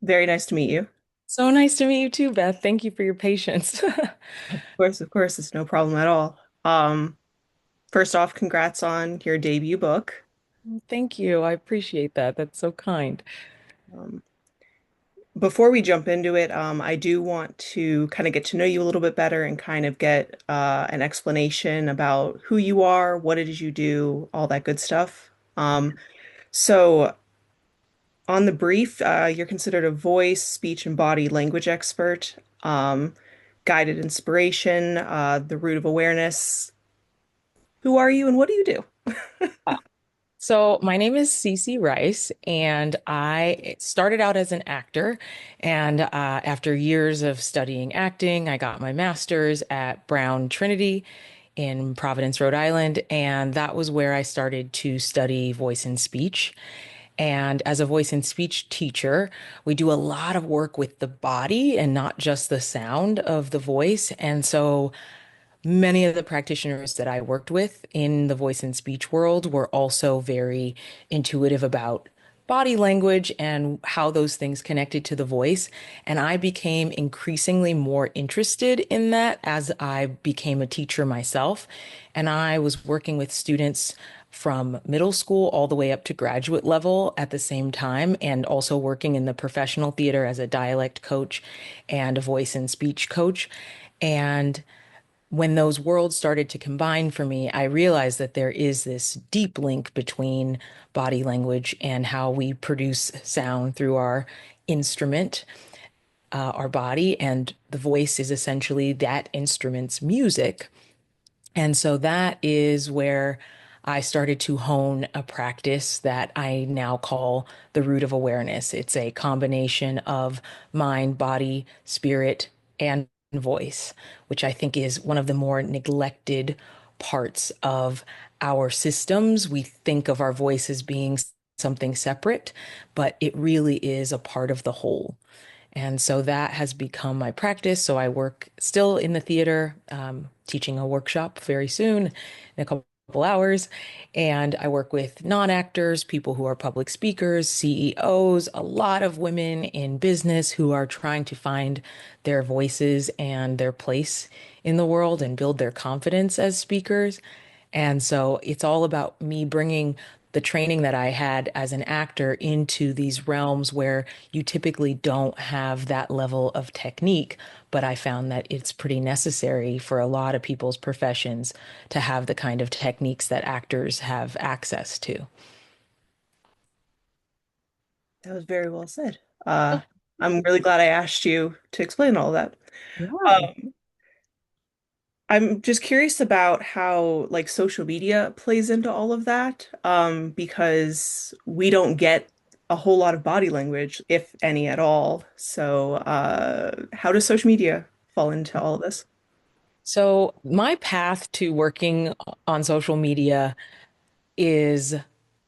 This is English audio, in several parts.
Very nice to meet you. So nice to meet you too, Beth. Thank you for your patience. Of course, it's no problem at all. First off, congrats on your debut book. Thank you. I appreciate that. That's so kind. Um, Before we jump into it, I do want to kind of get to know you a little bit better and kind of get an explanation about who you are, what it is you do, all that good stuff. So on the brief, you're considered a voice, speech, and body language expert, guided inspiration, the root of awareness. Who are you and what do you do? So, my name is Cece Rice, and I started out as an actor. And after years of studying acting, I got my master's at Brown Trinity in Providence, Rhode Island. And that was where I started to study voice and speech. And as a voice and speech teacher, we do a lot of work with the body and not just the sound of the voice. And so, many of the practitioners that I worked with in the voice and speech world were also very intuitive about body language and how those things connected to the voice. And I became increasingly more interested in that as I became a teacher myself. And I was working with students from middle school all the way up to graduate level at the same time, and also working in the professional theater as a dialect coach and a voice and speech coach. And when those worlds started to combine for me, I realized that there is this deep link between body language and how we produce sound through our instrument, our body, and the voice is essentially that instrument's music. And so that is where I started to hone a practice that I now call the root of awareness. It's a combination of mind, body, spirit, and voice, which I think is one of the more neglected parts of our systems. We think of our voice as being something separate, but it really is a part of the whole. And so that has become my practice. So I work still in the theater, teaching a workshop very soon in a couple hours. And I work with non-actors, people who are public speakers, CEOs, a lot of women in business who are trying to find their voices and their place in the world and build their confidence as speakers. And so it's all about me bringing the training that I had as an actor into these realms where you typically don't have that level of technique. But I found that it's pretty necessary for a lot of people's professions to have the kind of techniques that actors have access to. That was very well said. Uh, I'm really glad I asked you to explain all that. Yeah. Um, I'm just curious about how like social media plays into all of that, because we don't get a whole lot of body language, if any at all. So, how does social media fall into all of this? So my path to working on social media is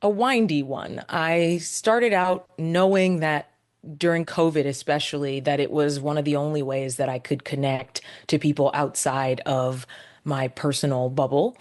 a windy one. I started out knowing that during COVID, especially, that it was one of the only ways that I could connect to people outside of my personal bubble.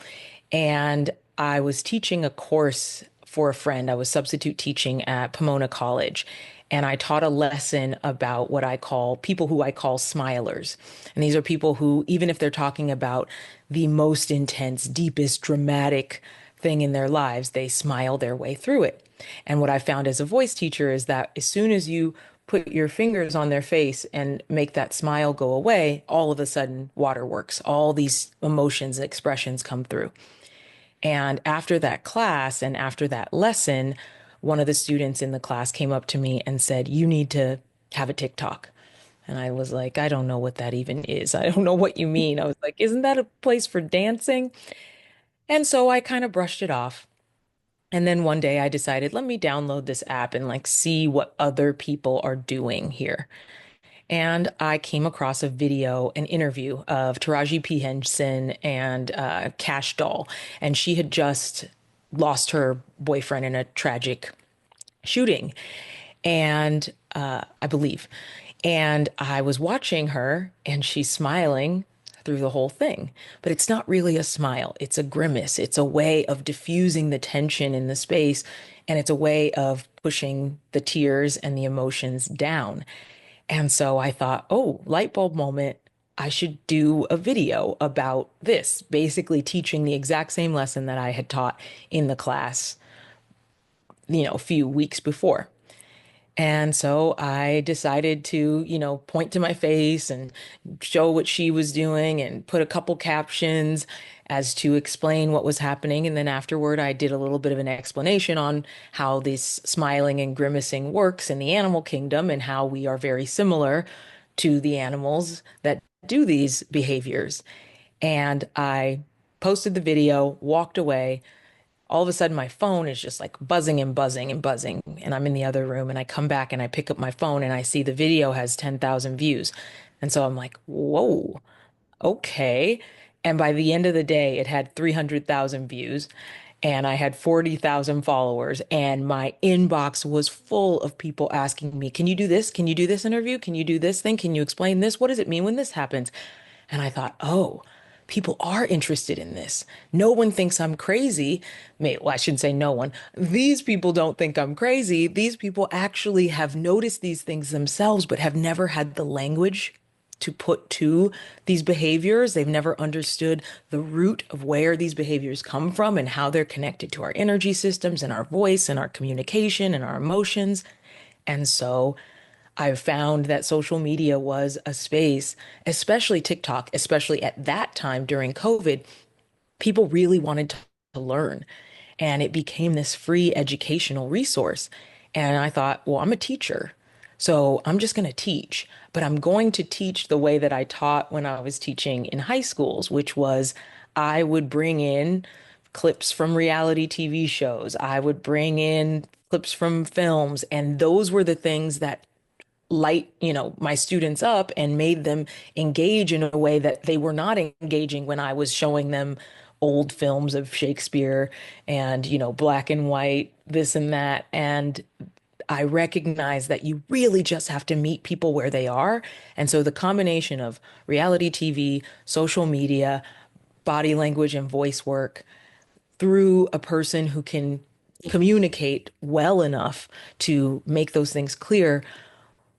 And I was teaching a course for a friend. I was substitute teaching at Pomona College. And I taught a lesson about what I call people who I call smilers. And these are people who, even if they're talking about the most intense, deepest, dramatic thing in their lives, they smile their way through it. And what I found as a voice teacher is that as soon as you put your fingers on their face and make that smile go away, all of a sudden, waterworks, all these emotions and expressions come through. And after that class and after that lesson, one of the students in the class came up to me and said, "You need to have a TikTok." And I was like, "I don't know what that even is. I don't know what you mean." I was like, "Isn't that a place for dancing?" And so I kind of brushed it off. And then one day I decided, let me download this app and like see what other people are doing here. And I came across a video, an interview of Taraji P. Henson and Cash Doll. And she had just lost her boyfriend in a tragic shooting, and I believe. And I was watching her, and she's smiling through the whole thing. But it's not really a smile, it's a grimace. It's a way of diffusing the tension in the space, and it's a way of pushing the tears and the emotions down. And so I thought, oh, light bulb moment. I should do a video about this, basically teaching the exact same lesson that I had taught in the class, a few weeks before. And so I decided to, point to my face and show what she was doing and put a couple captions as to explain what was happening. And then afterward, I did a little bit of an explanation on how this smiling and grimacing works in the animal kingdom and how we are very similar to the animals that do these behaviors. And I posted the video, walked away. All of a sudden my phone is just like buzzing and buzzing and buzzing. And I'm in the other room and I come back and I pick up my phone and I see the video has 10,000 views. And so I'm like, whoa, okay. And by the end of the day, it had 300,000 views and I had 40,000 followers. And my inbox was full of people asking me, can you do this? Can you do this interview? Can you do this thing? Can you explain this? What does it mean when this happens? And I thought, oh, people are interested in this. No one thinks I'm crazy. Well, I shouldn't say no one. These people don't think I'm crazy. These people actually have noticed these things themselves, but have never had the language to put to these behaviors. They've never understood the root of where these behaviors come from and how they're connected to our energy systems and our voice and our communication and our emotions. And so I've found that social media was a space, especially TikTok, especially at that time during COVID, people really wanted to learn. And it became this free educational resource. And I thought, well, I'm a teacher. So I'm just going to teach, but I'm going to teach the way that I taught when I was teaching in high schools, which was I would bring in clips from reality TV shows. I would bring in clips from films. And those were the things that light, my students up and made them engage in a way that they were not engaging when I was showing them old films of Shakespeare and, black and white, this and that. And I recognize that you really just have to meet people where they are. And so the combination of reality TV, social media, body language, and voice work through a person who can communicate well enough to make those things clear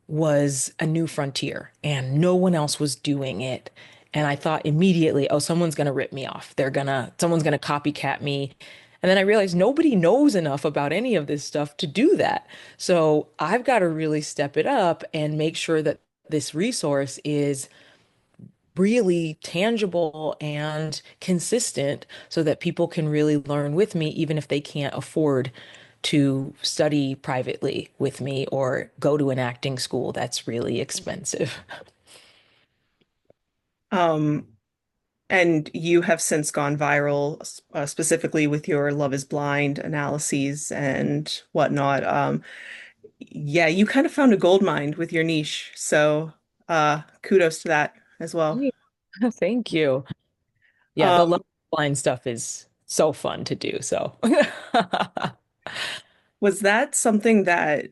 was a new frontier and no one else was doing it. And I thought immediately, oh, someone's going to rip me off. Someone's going to copycat me. And then I realized nobody knows enough about any of this stuff to do that. So I've got to really step it up and make sure that this resource is really tangible and consistent so that people can really learn with me, even if they can't afford to study privately with me or go to an acting school that's really expensive. Um, and you have since gone viral, specifically with your Love is Blind analyses and whatnot. Yeah, you kind of found a gold mine with your niche. So, kudos to that as well. Yeah. Thank you. Yeah, the Um, love line stuff is so fun to do. So, was that something that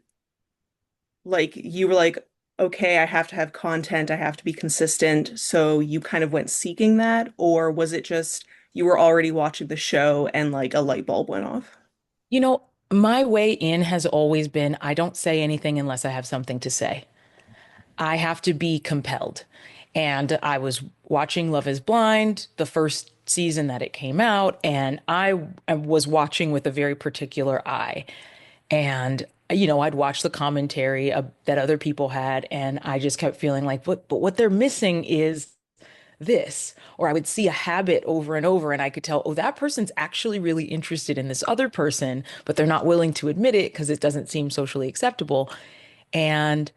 like you were like, okay, I have to have content, I have to be consistent, so you kind of went seeking that, or was it just you were already watching the show and like a light bulb went off? you know, my way in has always been I don't say anything unless I have something to say. I have to be compelled. And I was watching Love is Blind, the first season that it came out, and I was watching with a very particular eye. And, I'd watch the commentary that other people had, and I just kept feeling like, but what they're missing is this. Or I would see a habit over and over, and I could tell, oh, that person's actually really interested in this other person, but they're not willing to admit it because it doesn't seem socially acceptable. And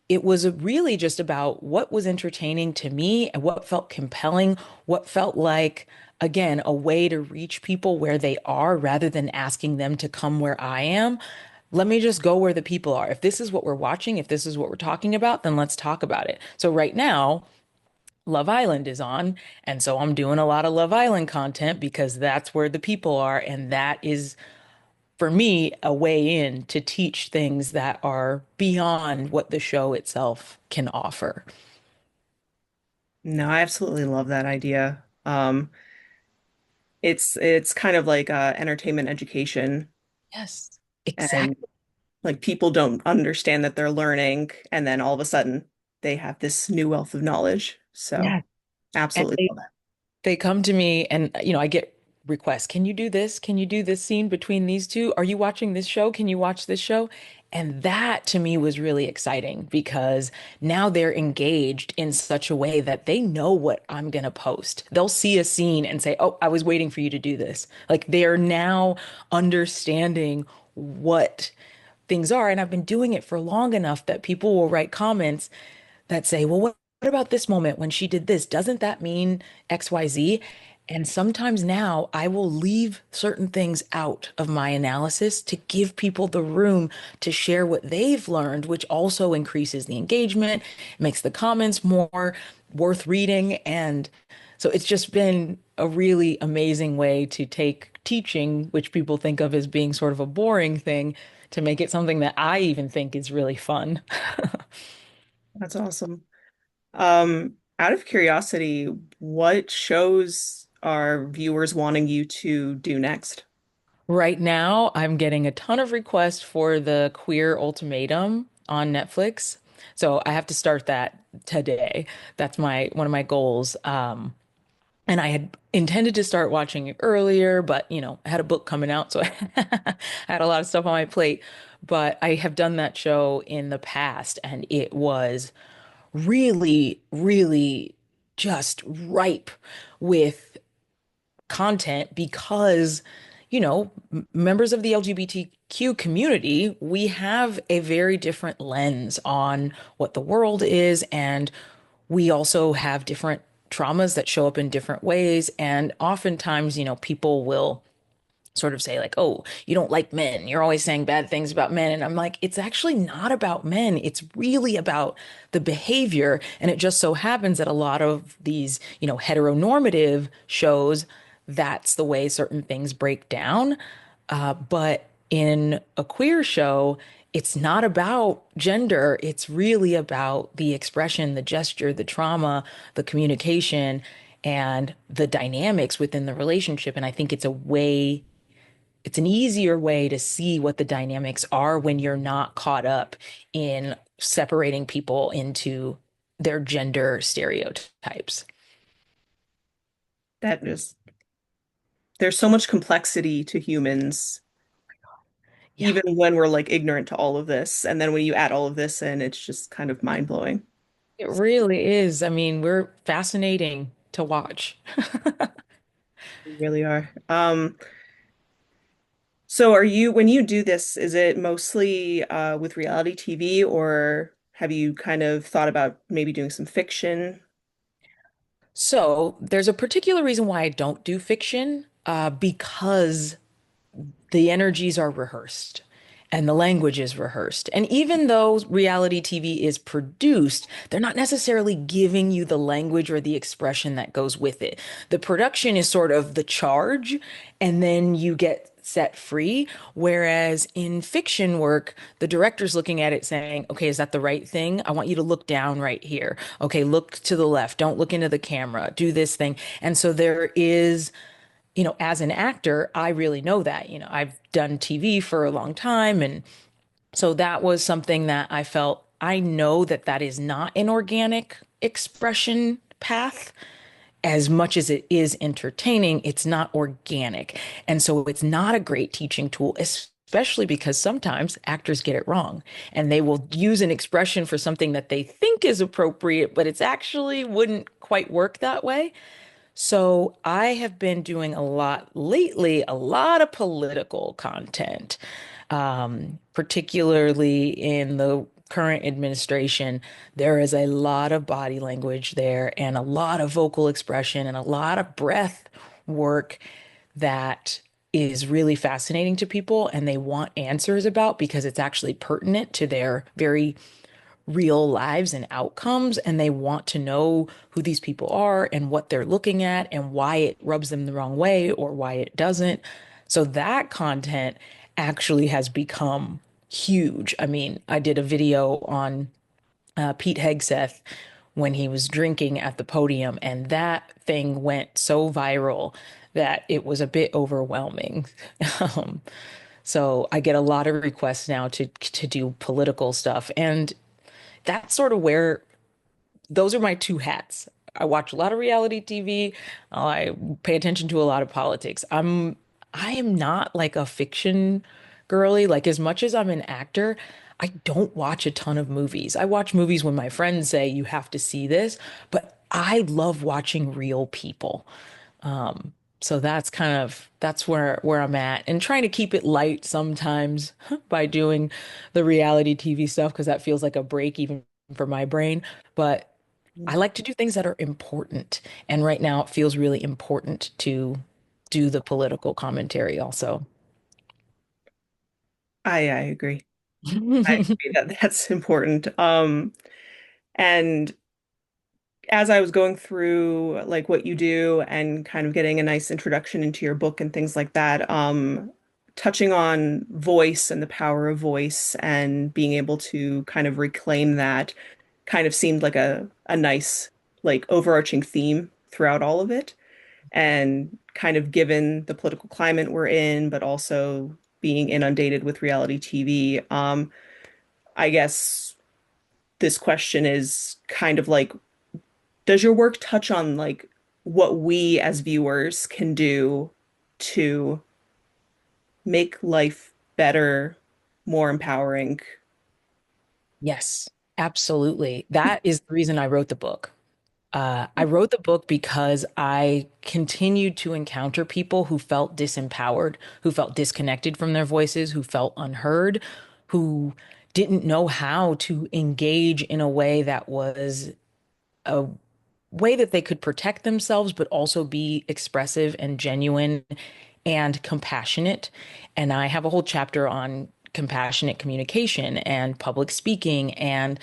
it was really just about what was entertaining to me and what felt compelling, what felt like, again, a way to reach people where they are rather than asking them to come where I am. Let me just go where the people are. If this is what we're watching, if this is what we're talking about, then let's talk about it. So right now, Love Island is on. And so I'm doing a lot of Love Island content because that's where the people are. And that is for me, a way in to teach things that are beyond what the show itself can offer. No, I absolutely love that idea. It's kind of like entertainment education, Yes, and exactly. like people don't understand that they're learning, and then all of a sudden they have this new wealth of knowledge. So Yeah. And absolutely love they come to me and, I get requests. Can you do this? Can you do this scene between these two? Are you watching this show? Can you watch this show? And that to me was really exciting because now they're engaged in such a way that they know what I'm going to post. They'll see a scene and say, "Oh, I was waiting for you to do this." Like they're now understanding what things are. And I've been doing it for long enough that people will write comments that say, well, what about this moment when she did this? Doesn't that mean XYZ? And sometimes now I will leave certain things out of my analysis to give people the room to share what they've learned, which also increases the engagement, makes the comments more worth reading. And so it's just been a really amazing way to take teaching, which people think of as being sort of a boring thing, to make it something that I even think is really fun. That's awesome. Out of curiosity, what shows are viewers wanting you to do next? Right now, I'm getting a ton of requests for the Queer Ultimatum on Netflix. So I have to start that today. That's my one of my goals. And I had intended to start watching it earlier, but I had a book coming out, so I had a lot of stuff on my plate. But I have done that show in the past, and it was really, really just ripe with content because, members of the LGBTQ community, we have a very different lens on what the world is. And we also have different traumas that show up in different ways. And oftentimes, people will sort of say, like, oh, you don't like men. You're always saying bad things about men. And I'm like, it's actually not about men. It's really about the behavior. And it just so happens that a lot of these, heteronormative shows, that's the way certain things break down. But in a queer show, it's not about gender. It's really about the expression, the gesture, the trauma, the communication, and the dynamics within the relationship. And I think it's an easier way to see what the dynamics are when you're not caught up in separating people into their gender stereotypes. That is, there's so much complexity to humans, Yeah, even when we're like ignorant to all of this. And then when you add all of this in, it's just kind of mind-blowing. it really is. I mean, we're fascinating to watch. We really are. So are you, when you do this, is it mostly with reality TV, or have you kind of thought about maybe doing some fiction? So there's a particular reason why I don't do fiction, because the energies are rehearsed and the language is rehearsed. And even though reality TV is produced, they're not necessarily giving you the language or the expression that goes with it. The production is sort of the charge, and then you get set free. Whereas in fiction work, the director's looking at it saying, okay, is that the right thing? I want you to look down right here. Okay, look to the left. Don't look into the camera. Do this thing. And so there is, as an actor, I really know that. I've done TV for a long time. And so that was something that I felt I know that that is not an organic expression path. As much as it is entertaining, it's not organic. And so it's not a great teaching tool, especially because sometimes actors get it wrong and they will use an expression for something that they think is appropriate, but it's actually wouldn't quite work that way. So I have been doing a lot lately, a lot of political content, particularly in the current administration. There is a lot of body language there and a lot of vocal expression and a lot of breath work that is really fascinating to people and they want answers about because it's actually pertinent to their very real lives and outcomes, and they want to know who these people are and what they're looking at and why it rubs them the wrong way or why it doesn't. So that content actually has become huge. I mean, I did a video on Pete Hegseth when he was drinking at the podium. And that thing went so viral that it was a bit overwhelming. Um, so I get a lot of requests now to do political stuff. And that's sort of where those are my two hats. I watch a lot of reality TV. I pay attention to a lot of politics. I am not like a fiction girly. Like as much as I'm an actor, I don't watch a ton of movies. I watch movies when my friends say you have to see this, but I love watching real people. So that's where I'm at and trying to keep it light sometimes by doing the reality TV stuff because that feels like a break even for my brain. But I like to do things that are important. And right now it feels really important to do the political commentary also. I agree. I agree that that's important. And as I was going through like what you do and kind of getting a nice introduction into your book and things like that, touching on voice and the power of voice and being able to kind of reclaim that kind of seemed like a nice like overarching theme throughout all of it. And kind of given the political climate we're in, but also being inundated with reality TV, I guess this question is kind of like, does your work touch on like what we as viewers can do to make life better, more empowering? Yes, absolutely. That is the reason I wrote the book. I wrote the book because I continued to encounter people who felt disempowered, who felt disconnected from their voices, who felt unheard, who didn't know how to engage in a way that was a way that they could protect themselves, but also be expressive and genuine and compassionate. And I have a whole chapter on compassionate communication and public speaking and,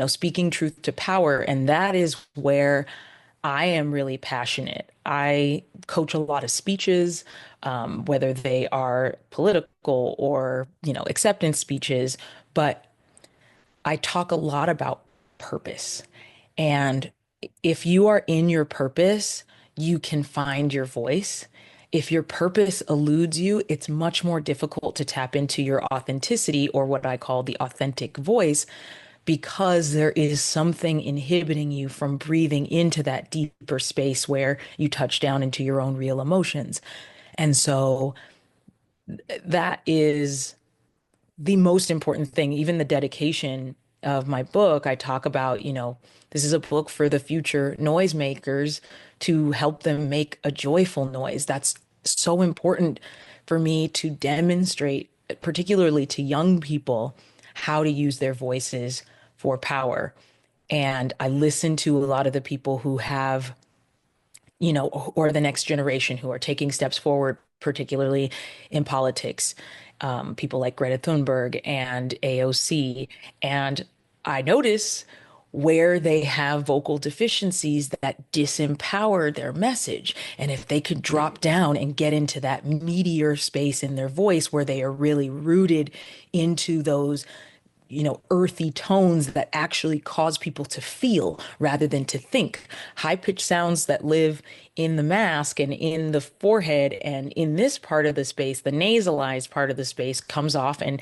speaking truth to power. And that is where I am really passionate. I coach a lot of speeches, whether they are political or, acceptance speeches, but I talk a lot about purpose. And if you are in your purpose, you can find your voice. If your purpose eludes you, it's much more difficult to tap into your authenticity or what I call the authentic voice because there is something inhibiting you from breathing into that deeper space where you touch down into your own real emotions. And so that is the most important thing, even the dedication of my book, I talk about, this is a book for the future noisemakers to help them make a joyful noise. That's so important for me to demonstrate, particularly to young people, how to use their voices for power. And I listen to a lot of the people who have or the next generation who are taking steps forward, particularly in politics, people like Greta Thunberg and AOC. And I notice where they have vocal deficiencies that disempower their message. And if they could drop down and get into that meatier space in their voice where they are really rooted into those earthy tones that actually cause people to feel rather than to think. High pitched sounds that live in the mask and in the forehead and in this part of the space, the nasalized part of the space comes off and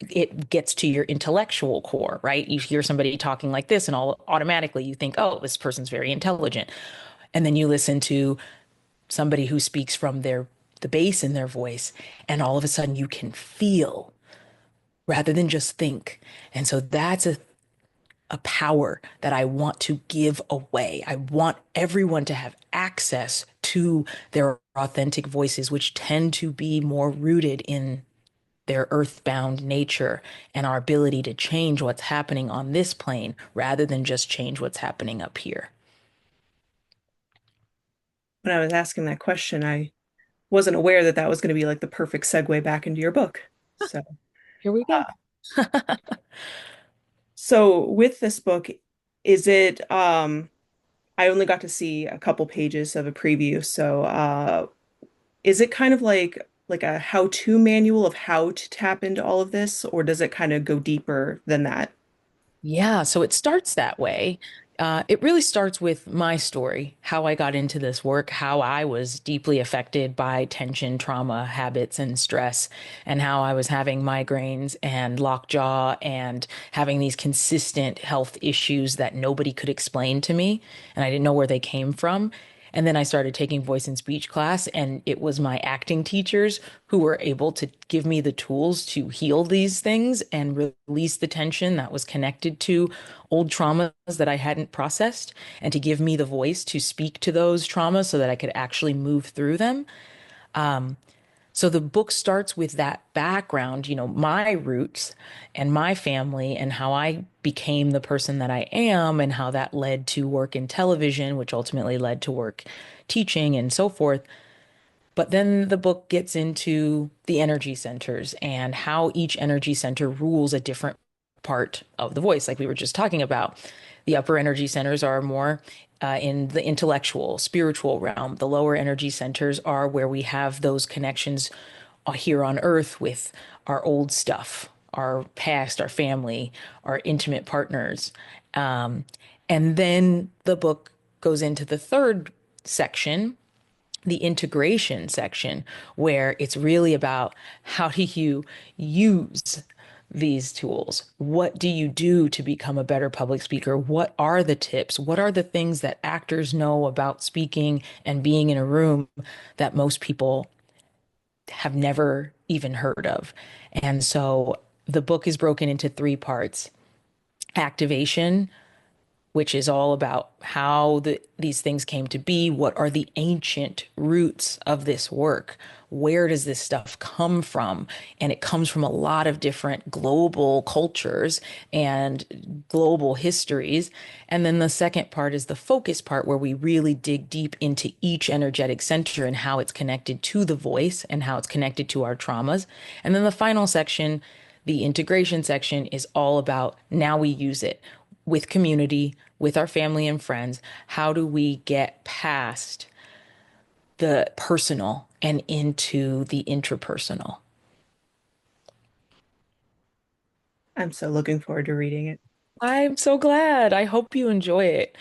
it gets to your intellectual core, right? You hear somebody talking like this and all automatically you think, oh, this person's very intelligent. And then you listen to somebody who speaks from the bass in their voice and all of a sudden you can feel rather than just think. And so that's a power that I want to give away. I want everyone to have access to their authentic voices, which tend to be more rooted in their earthbound nature and our ability to change what's happening on this plane rather than just change what's happening up here. When I was asking that question, I wasn't aware that that was going to be like the perfect segue back into your book. So, Here we go. so with this book, is it I only got to see a couple pages of a preview, so is it kind of like a how-to manual of how to tap into all of this, or does it kind of go deeper than that? Yeah, so it starts that way. It really starts with my story, how I got into this work, how I was deeply affected by tension, trauma, habits, and stress, and how I was having migraines and lockjaw and having these consistent health issues that nobody could explain to me, and I didn't know where they came from. And then I started taking voice and speech class, and it was my acting teachers who were able to give me the tools to heal these things and release the tension that was connected to old traumas that I hadn't processed, and to give me the voice to speak to those traumas so that I could actually move through them. So the book starts with that background, my roots and my family and how I became the person that I am and how that led to work in television, which ultimately led to work teaching and so forth. But then the book gets into the energy centers and how each energy center rules a different part of the voice, like we were just talking about. The upper energy centers are more in the intellectual, spiritual realm. The lower energy centers are where we have those connections here on earth with our old stuff, our past, our family, our intimate partners. Um, and then the book goes into the third section, the integration section, where it's really about how do you use these tools? What do you do to become a better public speaker? What are the tips? What are the things that actors know about speaking and being in a room that most people have never even heard of? And so the book is broken into three parts: activation, which is all about how these things came to be. What are the ancient roots of this work? Where does this stuff come from? And it comes from a lot of different global cultures and global histories. And then the second part is the focus part, where we really dig deep into each energetic center and how it's connected to the voice and how it's connected to our traumas. And then the final section, the integration section, is all about now we use it with community, with our family and friends. How do we get past the personal and into the intrapersonal? I'm so looking forward to reading it. I'm so glad. I hope you enjoy it.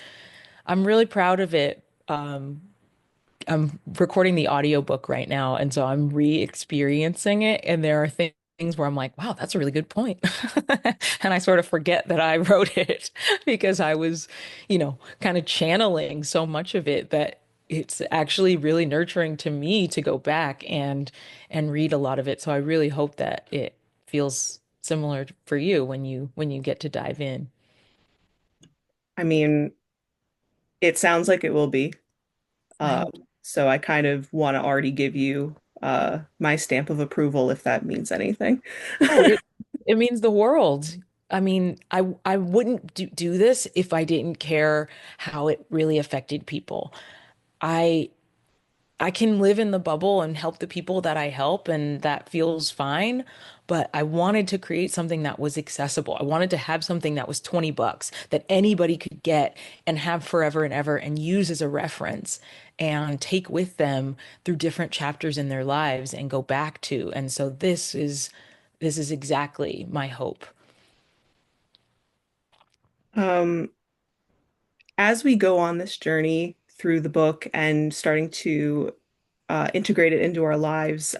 I'm really proud of it. I'm recording the audiobook right now, and so I'm re-experiencing it. And there are things where I'm like, wow, that's a really good point. And I sort of forget that I wrote it because I was, kind of channeling so much of it that it's actually really nurturing to me to go back and read a lot of it. So I really hope that it feels similar for you when you get to dive in. I mean, it sounds like it will be. I Uh, hope. so I kind of want to already give you my stamp of approval if that means anything. Oh, it means the world. I mean, I wouldn't do this if I didn't care how it really affected people. I I can live in the bubble and help the people that I help, and that feels fine. But I wanted to create something that was accessible. I wanted to have something that was 20 bucks that anybody could get and have forever and ever and use as a reference and take with them through different chapters in their lives and go back to. And so this is exactly my hope. Um, as we go on this journey through the book and starting to integrate it into our lives,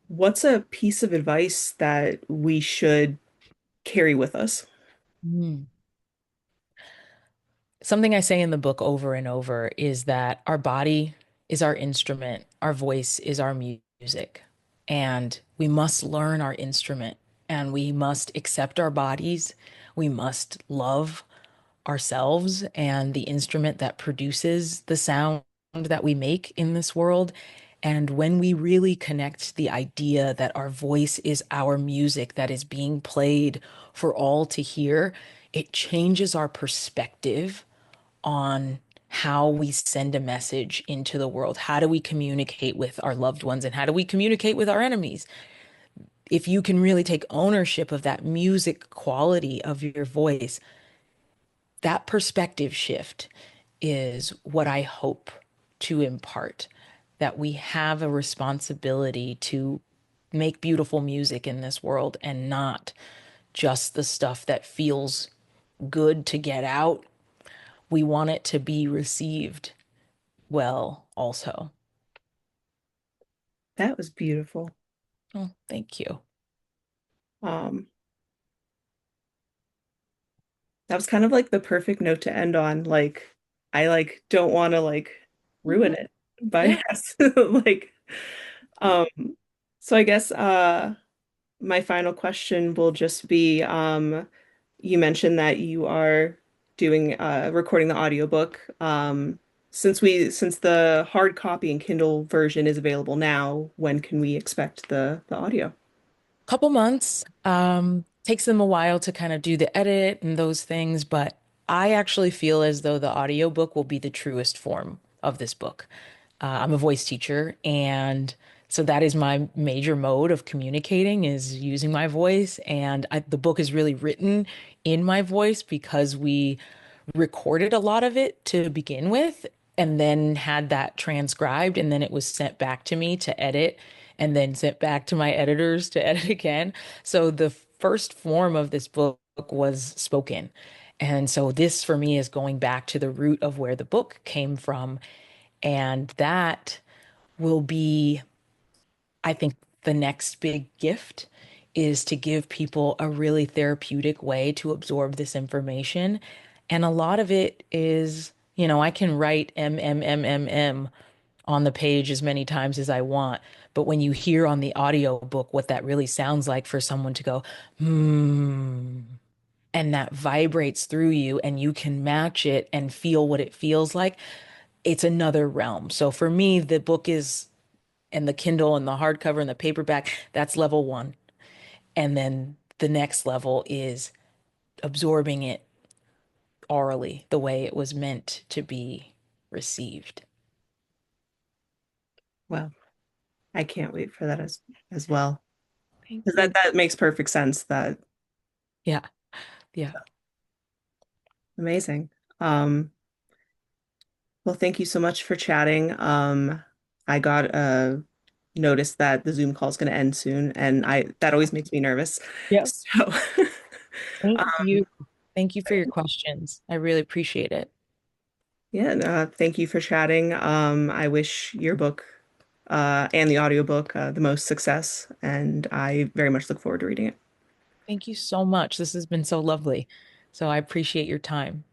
what's a piece of advice that we should carry with us? Mm. Something I say in the book over and over is that our body is our instrument, our voice is our music, and we must learn our instrument and we must accept our bodies. We must love ourselves and the instrument that produces the sound that we make in this world. And when we really connect the idea that our voice is our music that is being played for all to hear, it changes our perspective on how we send a message into the world. How do we communicate with our loved ones and how do we communicate with our enemies? If you can really take ownership of that music quality of your voice, that perspective shift is what I hope to impart. That we have a responsibility to make beautiful music in this world and not just the stuff that feels good to get out we want it to be received well also. That was beautiful. Oh, thank you. Um, that was kind of like the perfect note to end on. Like, I like don't want to like ruin Mhm. it by Yeah. like um so I guess my final question will just be you mentioned that you are doing recording the audiobook. Since the hard copy and Kindle version is available now, when can we expect the audio? Couple months. Takes them a while to kind of do the edit and those things, but I actually feel as though the audiobook will be the truest form of this book. I'm a voice teacher, and so that is my major mode of communicating is using my voice. And the book is really written in my voice because we recorded a lot of it to begin with and then had that transcribed and then it was sent back to me to edit and then sent back to my editors to edit again. So the first form of this book was spoken. And so this for me is going back to the root of where the book came from. And that will be, I think, the next big gift is to give people a really therapeutic way to absorb this information. And a lot of it is, I can write M on the page as many times as I want. But when you hear on the audio book what that really sounds like for someone to go, hmm, and that vibrates through you and you can match it and feel what it feels like, it's another realm. So for me, the book is, and the Kindle and the hardcover and the paperback, that's level one. And then the next level is absorbing it orally the way it was meant to be received. Well, I can't wait for that as well. Thank 'Cause you. that makes perfect sense. That Yeah. Yeah. amazing. Well, thank you so much for chatting. I got a notice that the Zoom call is going to end soon, and I that always makes me nervous. Yep. So, Thank um, you. Thank you for your questions. I really appreciate it. yeah, and, thank you for chatting. I wish your book and the audiobook the most success, and I very much look forward to reading it. Thank you so much. This has been so lovely. So I appreciate your time.